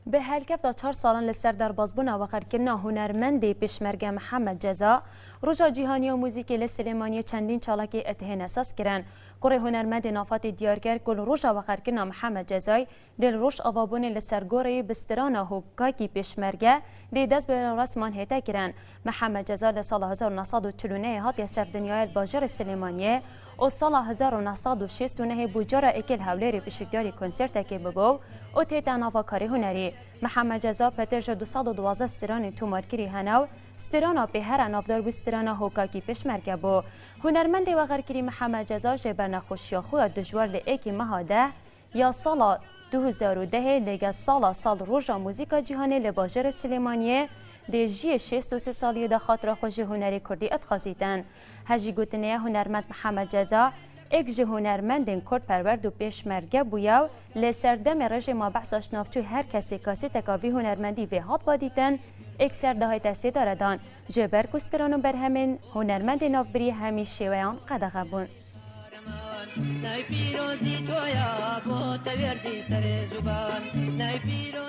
به هلکفت 4 سالان لسر در بازبونا و خرکرنا هنرمندی پیشمرگه محمد جزا روژا جیهانی و موزیکی لسلیمانی چندین چالاکی اتهین اساس کرن. کره هنرمند نافات دیارگر کل روژا و خرکرنا محمد جزای دل روش آوابون لسرگوری بسترانا هوکاکی پیشمرگه دی دست به رسمان هیتا کرن. محمد جزا لسال 1949 هات سر دنیای باجر سلیمانیه و سال 1969 بوجارا اکل هولیری بشکداری کنسرت که ببو و تیتا نواکاری هنری. محمد جزا پترج 212 استران تومارکری هنو استرانا به هر نافدار بو استرانا هوکاکی پیشمرگه بو. هنرمند و غرکری محمد جزا جبر نخوشی خود دجوار لیکی مهاده یا سال 2010 لگه سال روژا موزیکا جیهانی لباجر سلیمانیه دیجی 63 سالی دا خاطر خوشی هنری کردی اتخاذیدن. هجی گوتنه هنرمند محمد جزا ایک جه هنرمندین کرد پرورد و پیشمرگه بویاو لسردم رژیم بحثش نافتو هر کسی تکاوی هنرمندی و هات بادیدن ایک سرده های دستی داردان جبر کسترانو بر همین هنرمند نافبری همیشه ویان قدغه بون. نای پیروزی تویا با تویردی سر زبان نای پیروزی